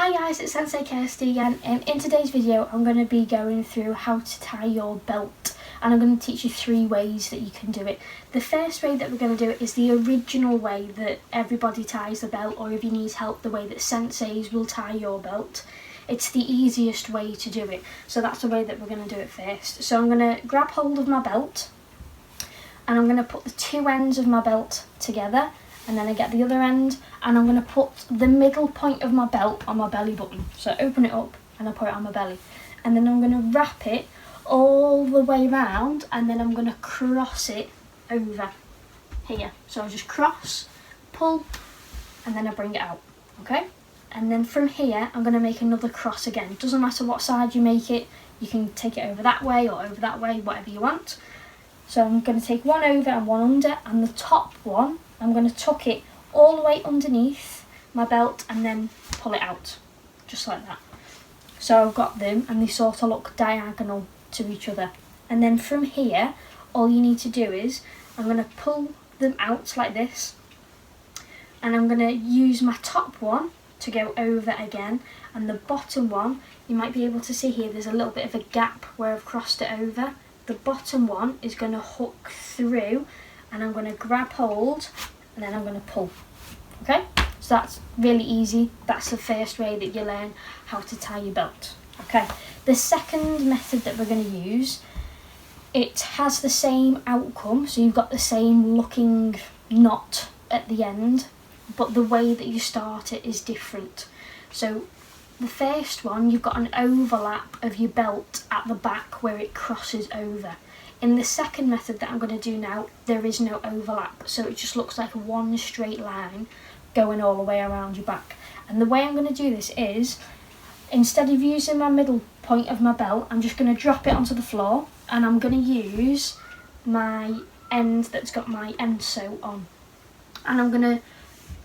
Hi guys, it's Sensei Kirsty again. In today's video I'm going to be going through how to tie your belt, and I'm going to teach you 3 ways that you can do it. The first way that we're going to do it is the original way that everybody ties the belt, or if you need help, the way that senseis will tie your belt. It's the easiest way to do it, so that's the way that we're going to do it first. So I'm going to grab hold of my belt and I'm going to put the 2 ends of my belt together, and then I get the other end and I'm going to put the middle point of my belt on my belly button. So I open it up and I put it on my belly, and then I'm going to wrap it all the way round, and then I'm going to cross it over here. So I just cross, pull, and then I bring it out, okay? And then from here I'm going to make another cross again. It doesn't matter what side you make it, you can take it over that way or over that way, whatever you want. So I'm going to take one over and one under, and the top one I'm going to tuck it all the way underneath my belt and then pull it out, just like that. So I've got them and they sort of look diagonal to each other. And then from here, all you need to do is, I'm going to pull them out like this, and I'm going to use my top one to go over again, and the bottom one, you might be able to see here, there's a little bit of a gap where I've crossed it over. The bottom one is going to hook through, and I'm going to grab hold and then I'm going to pull, okay? So that's really easy. That's the first way that you learn how to tie your belt, okay? The second method that we're going to use, it has the same outcome, so you've got the same looking knot at the end, but the way that you start it is different. So the first one, you've got an overlap of your belt at the back where it crosses over. In the second method that I'm going to do now, there is no overlap, so it just looks like one straight line going all the way around your back. And the way I'm going to do this is, instead of using my middle point of my belt, I'm just going to drop it onto the floor, and I'm going to use my end that's got my Enso on. And I'm going to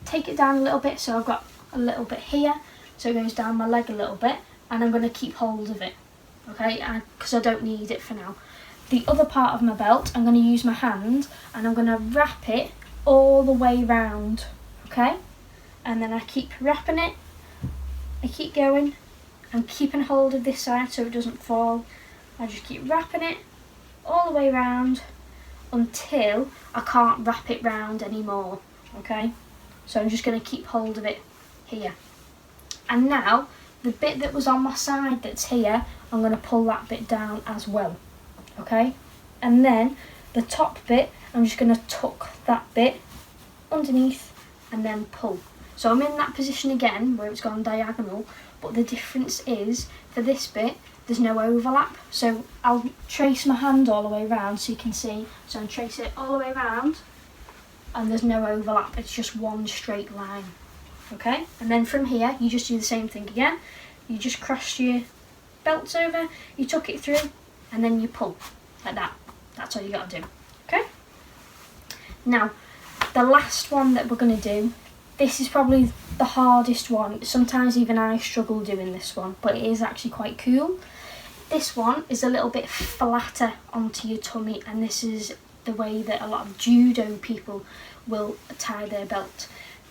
take it down a little bit, so I've got a little bit here, so it goes down my leg a little bit, and I'm going to keep hold of it, okay, because I don't need it for now. The other part of my belt, I'm going to use my hand and I'm going to wrap it all the way round, okay? And then I keep wrapping it, I keep going, I'm keeping hold of this side so it doesn't fall. I just keep wrapping it all the way round until I can't wrap it round anymore, okay? So I'm just going to keep hold of it here. And now, the bit that was on my side that's here, I'm going to pull that bit down as well. Okay, and then the top bit, I'm just going to tuck that bit underneath and then pull. So I'm in that position again where it's gone diagonal, but the difference is, for this bit, there's no overlap. So I'll trace my hand all the way around so you can see. So I'll trace it all the way around and there's no overlap, it's just one straight line. Okay, and then from here, you just do the same thing again. You just cross your belts over, you tuck it through, and then you pull, like that. That's all you got to do, okay? Now, the last one that we're going to do, this is probably the hardest one. Sometimes even I struggle doing this one, but it is actually quite cool. This one is a little bit flatter onto your tummy, and this is the way that a lot of Judo people will tie their belt.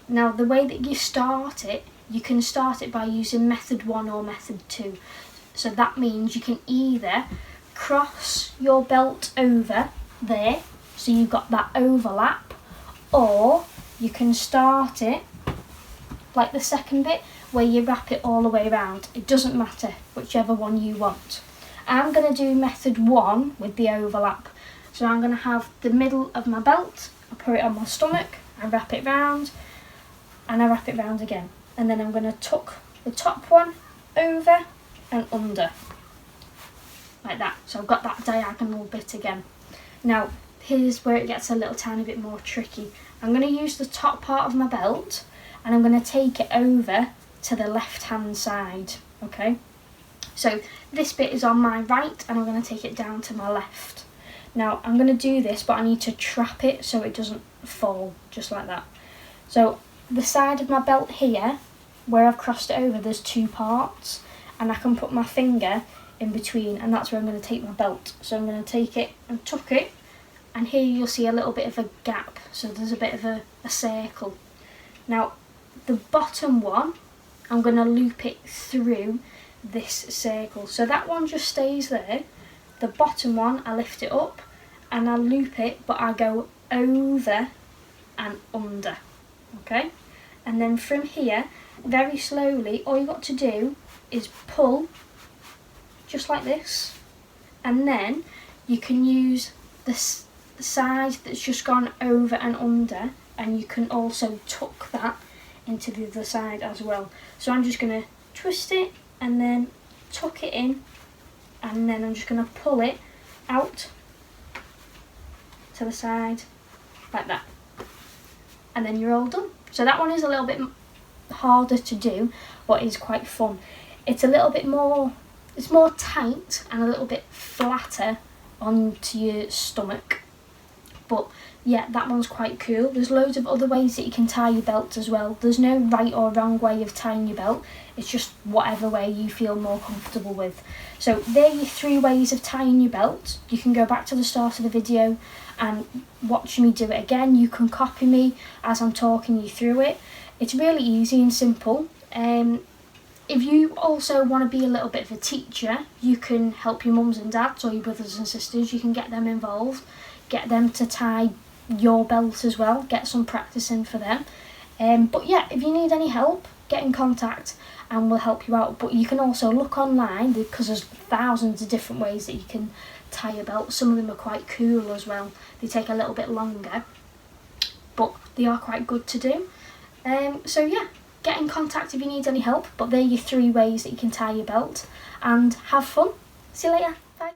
Now, the way that you start it, you can start it by using method 1 or method 2. So that means you can either cross your belt over there, so you've got that overlap, or you can start it like the second bit where you wrap it all the way around. It doesn't matter, whichever one you want. I'm going to do method 1 with the overlap. So I'm going to have the middle of my belt, I put it on my stomach, I wrap it round, and I wrap it round again. And then I'm going to tuck the top one over and under, like that. So I've got that diagonal bit again. Now, here's where it gets a little tiny bit more tricky. I'm going to use the top part of my belt and I'm going to take it over to the left hand side, okay? So this bit is on my right and I'm going to take it down to my left. Now, I'm going to do this, but I need to trap it so it doesn't fall, just like that. So the side of my belt here, where I've crossed it over, there's 2 parts, and I can put my finger in between, and that's where I'm going to take my belt. So I'm going to take it and tuck it, and here you'll see a little bit of a gap, so there's a bit of a circle. Now, the bottom one, I'm going to loop it through this circle. So that one just stays there. The bottom one, I lift it up and I loop it, but I go over and under, okay? And then from here, very slowly, all you've got to do is pull, just like this, and then you can use the side that's just gone over and under, and you can also tuck that into the other side as well. So I'm just going to twist it and then tuck it in, and then I'm just going to pull it out to the side like that, and then you're all done. So that one is a little bit harder to do, but is quite fun. It's a little bit more, it's more tight and a little bit flatter onto your stomach, but yeah, that one's quite cool. There's loads of other ways that you can tie your belt as well. There's no right or wrong way of tying your belt, it's just whatever way you feel more comfortable with. So there are your 3 ways of tying your belt. You can go back to the start of the video and watch me do it again. You can copy me as I'm talking you through it. It's really easy and simple. If you also want to be a little bit of a teacher, you can help your mums and dads or your brothers and sisters. You can get them involved, get them to tie your belt as well, get some practice in for them. But yeah, if you need any help, get in contact and we'll help you out. But you can also look online, because there's thousands of different ways that you can tie a belt. Some of them are quite cool as well. They take a little bit longer, but they are quite good to do. So yeah, get in contact if you need any help. But they're your 3 ways that you can tie your belt, and have fun. See you later.